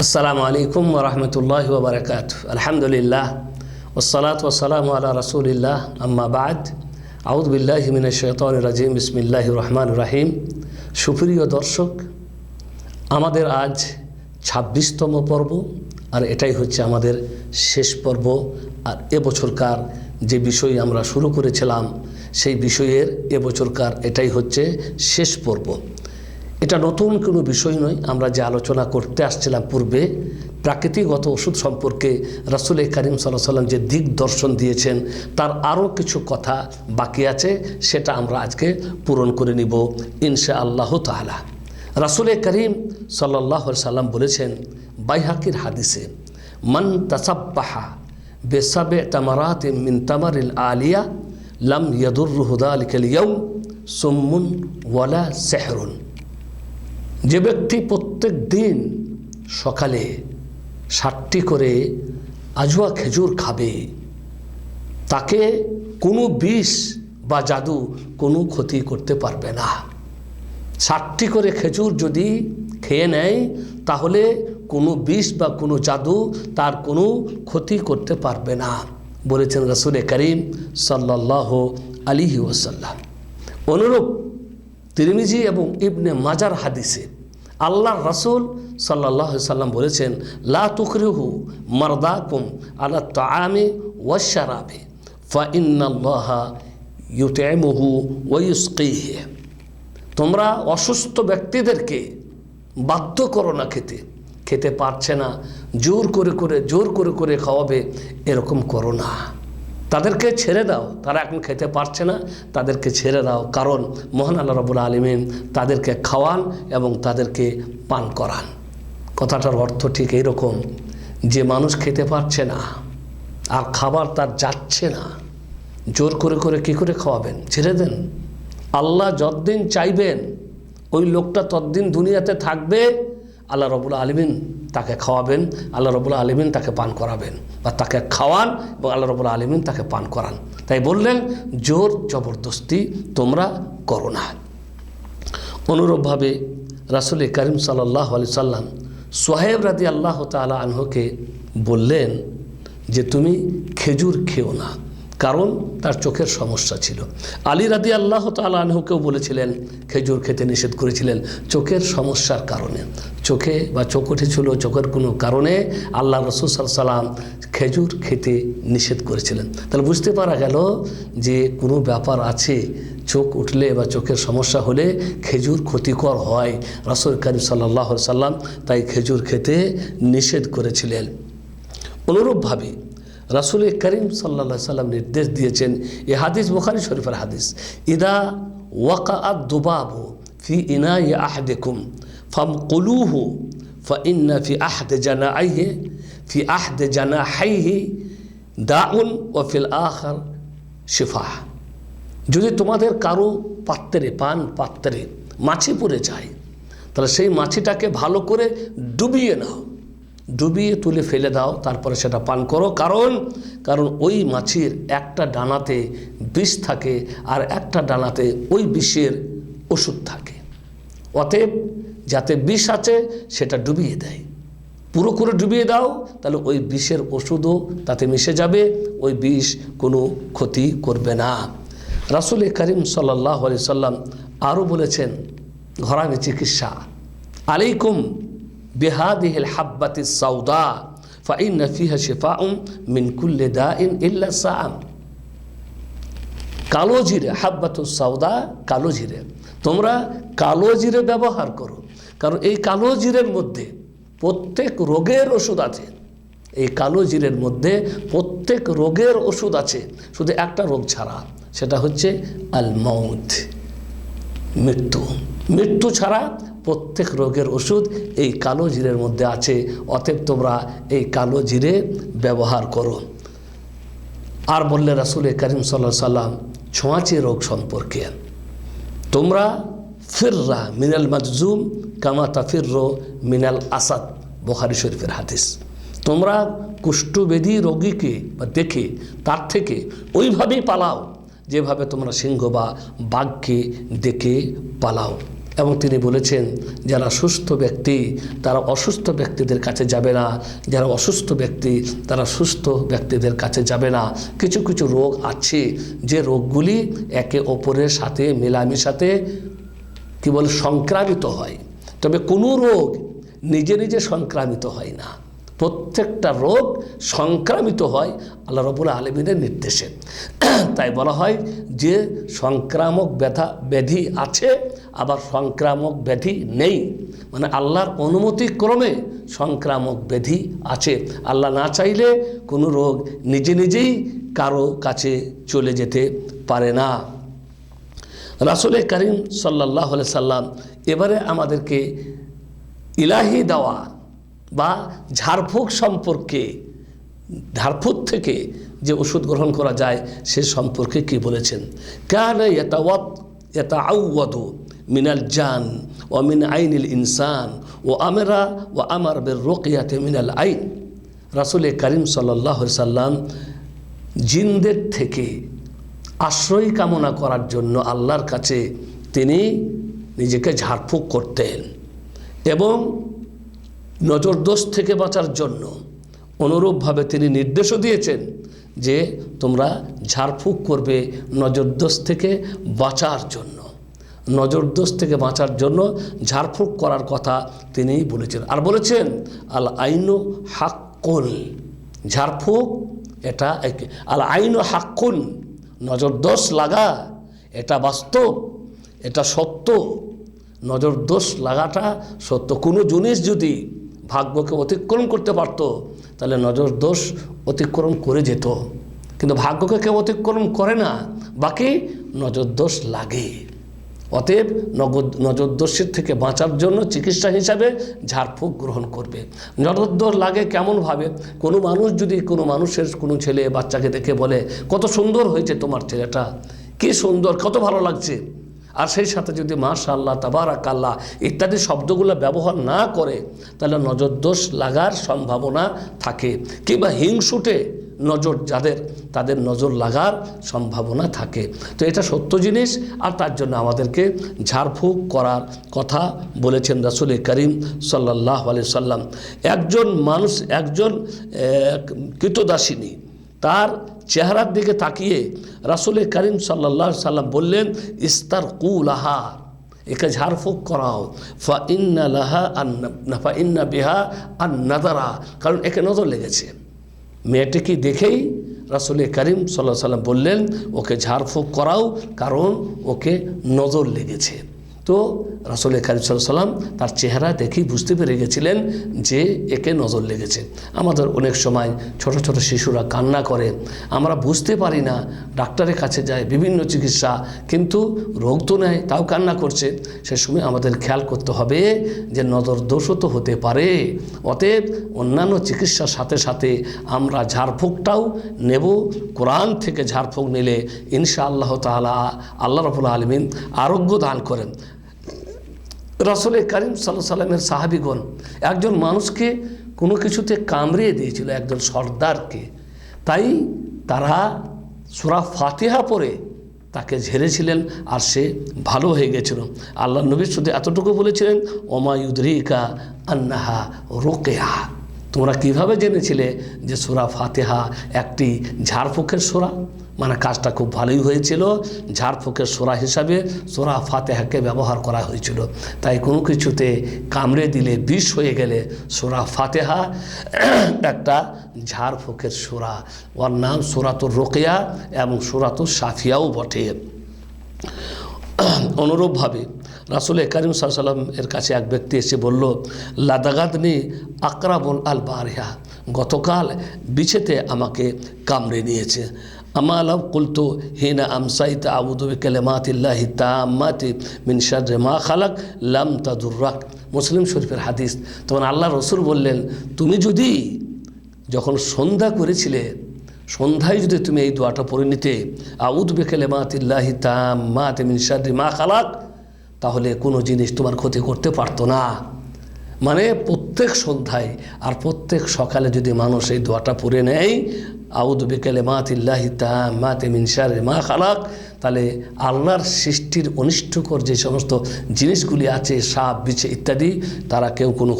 আসসালামু আলাইকুম ওয়া রাহমাতুল্লাহি ওয়া বারাকাতুহু। আলহামদুলিল্লাহ ওয়াসসালাতু ওয়াসসালামু আলা রাসূলিল্লাহ, আম্মা বা'দ। আউযু বিল্লাহি মিনাশ শাইতানির রাজিম। বিসমিল্লাহির রহমানির রহিম। সুপ্রিয় দর্শক, আমাদের আজ ২৬তম পর্ব, আর এটাই হচ্ছে আমাদের শেষ পর্ব। আর এবছরকার যে বিষয় আমরা শুরু করেছিলাম সেই বিষয়ের এবছরকার এটাই হচ্ছে শেষ পর্ব। এটা নতুন কোনো বিষয় নয়। আমরা যে আলোচনা করতে আসছিলাম পূর্বে, প্রাকৃতিকগত ওষুধ সম্পর্কে রাসূল কারীম সাল্লাল্লাহু আলাইহি ওয়াসাল্লাম যে দিক দর্শন দিয়েছেন তার আরও কিছু কথা বাকি আছে, সেটা আমরা আজকে পূরণ করে নিব ইনশাআল্লাহ তাআলা। রাসূল কারীম সাল্লাল্লাহু আলাইহি ওয়াসাল্লাম বলেছেন বাইহাকির হাদিসে, মান তাসাব্বাহা বিসাব'i তামারাতিন মিন তামারিল আলিয়া লাম ইয়াদুররুহু যালিকাল ইয়াওম সুম্মুন ওয়ালা সিহরুন। যে ব্যক্তি প্রত্যেক দিন সকালে 7টি করে আজওয়া খেজুর খাবে, তাকে কোনো বিষ বা জাদু কোনো ক্ষতি করতে পারবে না। 7টি করে খেজুর যদি খেয়ে নেয় তাহলে কোনো বিষ বা কোনো জাদু তার কোনো ক্ষতি করতে পারবে না, বলেছেন রাসূল কারীম সাল্লাল্লাহু আলাইহি ওয়াসাল্লাম। অনুরূপ তিরমিজি এবং ইবনে মাজার হাদিসে আল্লাহর রাসূল সাল্লাল্লাহু আলাইহি ওয়াসাল্লাম বলেছেন, লা তুকরিহু মারদাকুম আলা তাআমি ওয়াশ শারাবি ফা ইন্নাল্লাহা ইউতঈমুহু ওয়া ইউসকিহি। তোমরা অসুস্থ ব্যক্তিদেরকে বাধ্য করো না খেতে পারছে না, জোর করে করে খাওয়াবে, এরকম করো না। তাদেরকে ছেড়ে দাও, তারা এখন খেতে পারছে না, তাদেরকে ছেড়ে দাও। কারণ মহান আল্লাহ রাব্বুল আলামিন তাদেরকে খাওয়ান এবং তাদেরকে পান করান। কথাটার অর্থ ঠিক এইরকম যে মানুষ খেতে পারছে না আর খাবার তার যাচ্ছে না, জোর করে কী করে খাওয়াবেন? ছেড়ে দেন। আল্লাহ যতদিন চাইবেন ওই লোকটা ততদিন দুনিয়াতে থাকবে, আল্লাহ রাব্বুল আলামিন তাকে খাওয়াবেন, আল্লাহ রাব্বুল আলামিন তাকে পান করাবেন, বা তাকে খাওয়ান এবং আল্লাহ রাব্বুল আলামিন তাকে পান করান। তাই বললেন জোর জবরদস্তি তোমরা করো না। অনুরূপভাবে রাসূল কারীম সাল্লাল্লাহু আলাইহি সাল্লাম সুহাইব রাদিয়াল্লাহু তাআলা আনহুকে বললেন যে তুমি খেজুর খেও না, কারণ তার চোখের সমস্যা ছিল। আলী রাদিয়াল্লাহু তাআলা আনহুকেও বলেছিলেন, খেজুর খেতে নিষেধ করেছিলেন চোখের সমস্যার কারণে। চোখে বা চোখ উঠেছিল, চোখের কোনো কারণে আল্লাহ রাসূল সাল্লাল্লাহু আলাইহি সাল্লাম খেজুর খেতে নিষেধ করেছিলেন। তাহলে বুঝতে পারা গেল যে কোনো ব্যাপার আছে, চোখ উঠলে বা চোখের সমস্যা হলে খেজুর ক্ষতিকর হয়। রাসূল কারীম সাল্লাল্লাহু আলাইহি সাল্লাম তাই খেজুর খেতে নিষেধ করেছিলেন। অনুরূপভাবে রাসূল কারীম সাল্লাল্লাহু আলাইহি সাল্লাম নির্দেশ দিয়েছেন, এই হাদিস বুখারী শরীফের হাদিস, ইদা ওয়াকাআদ দুবাবু ফি ইনাই আহাদিকুম ফামকুলুহু ফাইন্না ফি আহদি জানাহাইহি দাউন ওয়া ফিল আখার শিফা। যদি তোমাদের কারো পাত্রে মাছি পড়ে যায়, তাহলে সেই মাছিটাকে ভালো করে ডুবিয়ে নাও, ডুবিয়ে তুলে ফেলে দাও, তারপরে সেটা পান করো। কারণ ওই মাছির একটা ডানাতে বিষ থাকে আর একটা ডানাতে ওই বিষের ওষুধ থাকে। অতএব যাতে বিষ আছে সেটা ডুবিয়ে দেয়, পুরো করে ডুবিয়ে দাও, তাহলে ওই বিষের ওষুধও তাতে মিশে যাবে, ওই বিষ কোনো ক্ষতি করবে না। রাসূল কারীম সাল্লাল্লাহু আলাইহি সাল্লাম আরও বলেছেন ঘরোয়া চিকিৎসা, আলাইকুম বিহাদিহিল হাব্বাতিস সাউদা ফাইন্না ফিহা শিফাউন মিন কুল্লি দাইন ইল্লা সাম। কালো জিরে, হাব্বাতুস সাউদা, কালো জিরে, তোমরা কালো জিরে ব্যবহার করো, কারণ এই কালো জিরের মধ্যে প্রত্যেক রোগের ওষুধ আছে। এই কালো জিরের মধ্যে প্রত্যেক রোগের ওষুধ আছে, শুধু একটা রোগ ছাড়া, সেটা হচ্ছে আল মাউত, মৃত্যু ছাড়া প্রত্যেক রোগের ওষুধ এই কালো জিরের মধ্যে আছে। অতএব তোমরা এই কালো জিরে ব্যবহার করো। আর বললে রাসূল কারীম সাল্লাল্লাহু আলাইহি সাল্লাম ছোঁয়াচে রোগ সম্পর্কে, তোমরা ফিররা মিনাল মাজজুম কামা তাফিররু মিনাল আসাদ, বুখারী শরীফের হাদিস। তোমরা কুষ্ঠব্যাধি রোগীকে বা দেখে তার থেকে ওইভাবেই পালাও যেভাবে তোমরা সিংহ বা বাঘকে দেখে পালাও। এবং তিনি বলেছেন যারা সুস্থ ব্যক্তি তারা অসুস্থ ব্যক্তিদের কাছে যাবে না, যারা অসুস্থ ব্যক্তি তারা সুস্থ ব্যক্তিদের কাছে যাবে না। কিছু কিছু রোগ আছে যে রোগগুলি একে অপরের সাথে মেলামেশাতে কি বলে সংক্রামিত হয়, তবে কোনো রোগ নিজে নিজে সংক্রামিত হয় না। প্রত্যেকটা রোগ সংক্রামিত হয় আল্লাহ রাব্বুল আলামিনের নির্দেশে। তাই বলা হয় যে সংক্রামক ব্যাধি আছে, আবার সংক্রামক ব্যাধি নেই, মানে আল্লাহর অনুমতিক্রমে সংক্রামক ব্যাধি আছে। আল্লাহ না চাইলে কোনো রোগ নিজে নিজেই কারো কাছে চলে যেতে পারে না। রাসূল করিম সাল্লাল্লাহু আলাইহি সাল্লাম এবারে আমাদেরকে ইলাহি দাওয়া বা ঝাড়ফুঁক সম্পর্কে, ঝাড়ফুঁক থেকে যে ওষুধ গ্রহণ করা যায় সে সম্পর্কে কি বলেছেন। কানা ইয়াতাআওয়াদু মিনাল জান ওয়া মিন আইনিল ইনসান ও আমার বির রুকিয়াতি মিনাল আইন। রাসূল করিম সাল্লাল্লাহু আলাইহি সাল্লাম জিনদের থেকে আশ্রয় কামনা করার জন্য আল্লাহর কাছে তিনি নিজেকে ঝাড়ফুঁক করতেন, এবং নজরদোষ থেকে বাঁচার জন্য অনুরূপভাবে তিনি নির্দেশও দিয়েছেন যে তোমরা ঝাড়ফুঁক করবে নজরদোষ থেকে বাঁচার জন্য। নজরদোষ থেকে বাঁচার জন্য ঝাড়ফুঁক করার কথা তিনি বলেছেন। আর বলেছেন আল আইনু হাক্কুন, ঝাড়ফুঁক এটা আল আইনু হাক্কুন, নজরদোষ লাগা এটা বাস্তব, এটা সত্য। নজরদোষ লাগাটা সত্য। কোনো জিনিস যদি ভাগ্যকে অতিক্রম করতে পারতো তাহলে নজরদোষ অতিক্রম করে যেত, কিন্তু ভাগ্যকে কেউ অতিক্রম করে না, বাকি নজরদোষ লাগে। অতএব নজরদোষের থেকে বাঁচার জন্য চিকিৎসা হিসাবে ঝাড়ফুঁক গ্রহণ করবে। নজরদোষ লাগে কেমনভাবে? কোনো মানুষ যদি কোনো মানুষের কোনো ছেলে বাচ্চাকে দেখে বলে কত সুন্দর হয়েছে তোমার ছেলেটা, কি সুন্দর, কত ভালো লাগছে, আর সেই সাথে যদি মাশাআল্লাহ তাবারাকাল্লাহ ইত্যাদি শব্দগুলো ব্যবহার না করে তাহলে নজরদোষ লাগার সম্ভাবনা থাকে, কিংবা হিংসুটে নজর যাদের তাদের নজর লাগার সম্ভাবনা থাকে। তো এটা সত্য জিনিস, আর তার জন্য আমাদেরকে ঝাড়ফুঁক করার কথা বলেছেন রাসূল করিম সাল্লাল্লাহু আলাইহি সাল্লাম। একজন মানুষ, একজন কৃতদাসিনী, তার চেহারার দিকে তাকিয়ে রাসূল করিম সাল্লাল্লাহু আলাইহি সাল্লাম বললেন ইস্তারকু লাহা, একে ঝাড়ফুঁক করাও, ফা ইন্না বিহা আন নাযারা, কারণ একে নজর লেগেছে। মেয়েটিকে দেখেই রাসূল করিম সাল্লাল্লাহু আলাইহি সাল্লাম বললেন ওকে ঝাড়ফুঁক করাও, কারণ ওকে নজর লেগেছে। তো রাসূল করিম সাল্লাল্লাহু আলাইহি সাল্লাম তার চেহারা দেখেই বুঝতে পেরে গেছিলেন যে একে নজর লেগেছে। আমাদের অনেক সময় ছোট ছোট শিশুরা কান্না করে, আমরা বুঝতে পারি না, ডাক্তারের কাছে যায় বিভিন্ন চিকিৎসা, কিন্তু রোগ তো নেয় তাও কান্না করছে। সে সময় আমাদের খেয়াল করতে হবে যে নজর দোষও তো হতে পারে। অতএব অন্যান্য চিকিৎসার সাথে সাথে আমরা ঝাড়ফুঁকটাও নেব। কোরআন থেকে ঝাড়ফুঁক নিলে ইনশাআল্লাহ তাআলা আল্লাহ রাব্বুল আলামিন আরোগ্য দান করেন। রাসূল করিম সাল্লাল্লাহু আলাইহি সাল্লামের সাহাবীগণ একজন মানুষকে কোনো কিছুতে কামড়িয়ে দিয়েছিল, একজন সর্দারকে, তাই তারা সূরা ফাতিহা পড়ে তাকে ঝেড়েছিলেন আর সে ভালো হয়ে গেছিল। আল্লাহ নবী শুধু এতটুকু বলেছিলেন ওমা ইউদরিকা আন্নাহা রুকিয়া, তোমরা কিভাবে জেনেছিলে যে সূরা ফাতিহা একটি ঝাড়ফুঁকের সূরা? মানে কাজটা খুব ভালোই হয়েছিল, ঝাড়ফুঁকের সূরা হিসাবে সূরা ফাতিহাকে ব্যবহার করা হয়েছিল। তাই কোনো কিছুতে কামড়ে দিলে বিষ হয়ে গেলে সূরা ফাতিহা একটা ঝাড়ফুঁকের সূরা, ওর নাম সূরাতুর রুকিয়া এবং সূরাতুশ শাফিয়াও বটে। অনুরূপভাবে রাসূল করিম সাল্লাল্লাহু আলাইহি সাল্লাম এর কাছে এক ব্যক্তি এসে বলল লাদাগাদনি আকরাবুল আল বারিহা, গতকাল বিছেতে আমাকে কামড়ে নিয়েছে। আমালাম কুলতু হিনা আমসাইতা আউযু বিকালিমাতিল্লাহি তাম্মাতি মিন শাররি মা খালাক লাম তাদুররাক, মুসলিম শরীফের হাদিস। তখন আল্লাহ রসুল বললেন তুমি যদি যখন সন্ধ্যা করেছিলে, সন্ধ্যায় যদি তুমি এই দোয়াটা পড়ে নিতে আউযু বিকালিমাতিল্লাহি তাম্মাতি মিন শাররি মা খালাক, তাহলে কোনো জিনিস তোমার ক্ষতি করতে পারতো না। মানে প্রত্যেক সন্ধ্যায় আর প্রত্যেক সকালে যদি মানুষ এই দোয়াটা পড়ে নেয় আউযু বিকালিমাতিল্লাহি তাম্মাতি মিন শাররি মা খালাক, তাহলে আল্লাহর সৃষ্টির অনিষ্টকর যে সমস্ত জিনিসগুলি আছে, সাপ বিছে ইত্যাদি, তারা কেউ কোনো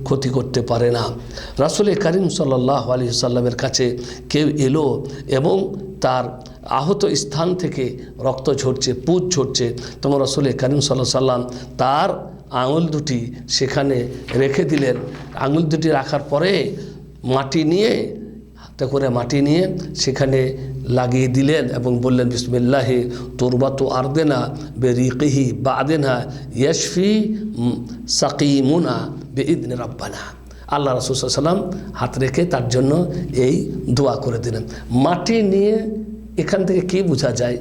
ক্ষতি করতে পারে না। রাসূল করিম সাল্লাল্লাহু আলাইহি সাল্লামের কাছে কেউ এলো এবং তার আহত স্থান থেকে রক্ত ঝরছে, পুঁজ ঝরছে, তোমার রাসূল করিম সাল্লাল্লাহু আলাইহি সাল্লাম তার আঙুল দুটি সেখানে রেখে দিলেন। আঙুল দুটি রাখার পরে মাটি নিয়ে সেখানে লাগিয়ে দিলেন এবং বললেন, বিসমিল্লাহি তুরবাতু আরদেনা বেরিকিহি বাদেনা ইয়াশফি সাকিমুনা বিইذن রাব্বানা। আল্লাহ রাসূল সাল্লাল্লাহু আলাইহি ওয়াসাল্লাম হাত রেখে তার জন্য এই দোয়া করে দিলেন। মাটি নিয়ে এখান থেকে কি বোঝা যায়?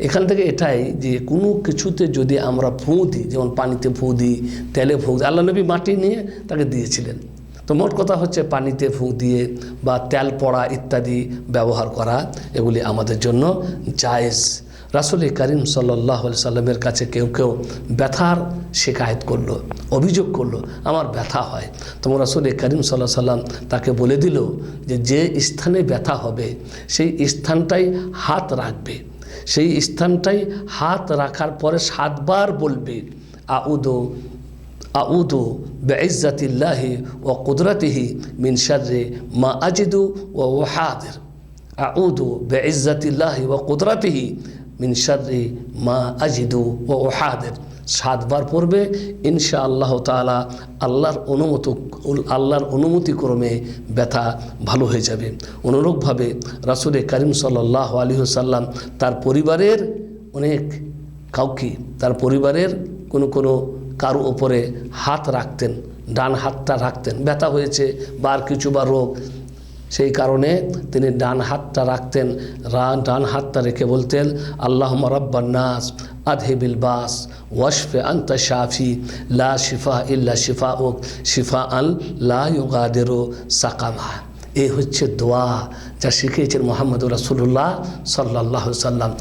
এখান থেকে এটাই যে কোনো কিছুতে যদি আমরা ফুঁ দিই, যেমন পানিতে ফুঁ দিই, তেলে ফুঁ দিই, আল্লাহ নবী মাটি নিয়ে তাকে দিয়েছিলেন। তো মোট কথা হচ্ছে পানিতে ফুঁ দিয়ে বা তেল পড়া ইত্যাদি ব্যবহার করা, এগুলি আমাদের জন্য জায়েজ। রাসূল করিম সাল্লাল্লাহু আলাইহি সাল্লামের কাছে কেউ ব্যথার শিকায়ত করলো, অভিযোগ করলো, আমার ব্যথা হয়। তোমার রাসূল করিম সাল্লাল্লাহু আলাইহি সাল্লাম তাকে বলে দিল যে স্থানে ব্যথা হবে সেই স্থানটাই হাত রাখবে, সেই স্থানটাই হাত রাখার পরে 7 বার বলবে, আউযু বিইজ্জাতিল্লাহি ওয়া কুদরাতিহি মিন শাররি মা আজিদু ওয়া উহাদির। আউযু বিইজ্জাতিল্লাহি ওয়া কুদরাতিহি মিন শাররি মা আজিদু ওয়া উহাদির। 7 বার পড়বে, ইনশাআল্লাহ তাআলা আল্লাহর অনুমতি ক্রমে ব্যথা ভালো হয়ে যাবে। অনুরূপভাবে রাসূল করিম সাল্লাল্লাহু আলাইহি ওয়াসাল্লাম তার পরিবারের তার পরিবারের কোনো কারো উপরে হাত রাখতেন, ডান হাতটা রাখতেন। ব্যথা হয়েছে বা কিছু বা রোগ, সেই কারণে তিনি ডান হাতটা রাখতেন। ডান হাতটা রেখে বলতেন, আল্লাহুম্মা রাব্বান নাস আযহিবিল বাস ওয়াশফি আনতা শাফি লা শিফা ইল্লা শিফাউক শিফাআন লা ইউগাদিরু সাকামা। এই হচ্ছে দোয়া যা শিখিয়েছেন মুহাম্মদুর রাসূলুল্লাহ সাল্লাল্লাহু আলাইহি সাল্লাম।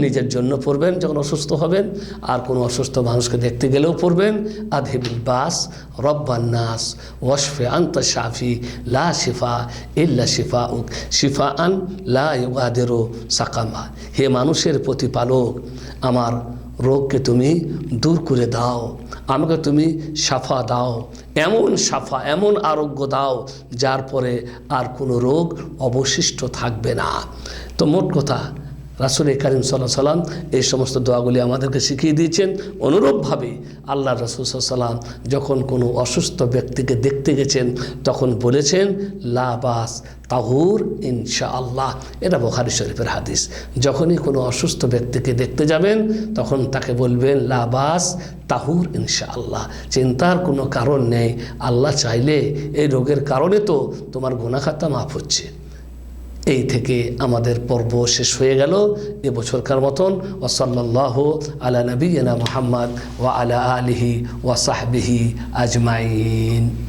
নিজের জন্য পড়বেন যখন অসুস্থ হবেন, আর কোনো অসুস্থ মানুষকে দেখতে গেলেও পড়বেন, আযহিবিল বাস রব্বান নাস ওয়াশফি আনতা শাফি লা শিফা ইল্লা শিফাউক শিফাআন লা ইউগাদিরু সাকামা। হে মানুষের প্রতিপালক, আমার রোগকে তুমি দূর করে দাও, আমাকে তুমি শাফা দাও, এমন আরোগ্য দাও যার পরে আর কোনো রোগ অবশিষ্ট থাকবে না। তো মোট কথা রাসূল করিম সাল্লাল্লাহু আলাইহি সাল্লাম এই সমস্ত দোয়াগুলি আমাদেরকে শিখিয়ে দিয়েছেন। অনুরূপভাবে আল্লাহ রাসূল সাল্লাল্লাহু আলাইহি সাল্লাম যখন কোনো অসুস্থ ব্যক্তিকে দেখতে গেছেন তখন বলেছেন, লা বাস তাহুর ইনশাআল্লাহ। এটা বুখারী শরীফের হাদিস। যখনই কোনো অসুস্থ ব্যক্তিকে দেখতে যাবেন তখন তাকে বলবেন, লা বাস তাহুর ইনশাআল্লাহ, চিন্তার কোনো কারণ নেই, আল্লাহ চাইলে এই রোগের কারণে তো তোমার গুনাহ খাতা মাফ হচ্ছে। এই থেকে আমাদের পর্ব শেষ হয়ে গেল এবছরকার মতন। ওয়া সাল্লাল্লাহু আলা নবিয়িনা মুহাম্মদ ওয়া আলা আলিহি ওয়া সাহবিহি আজমাইন।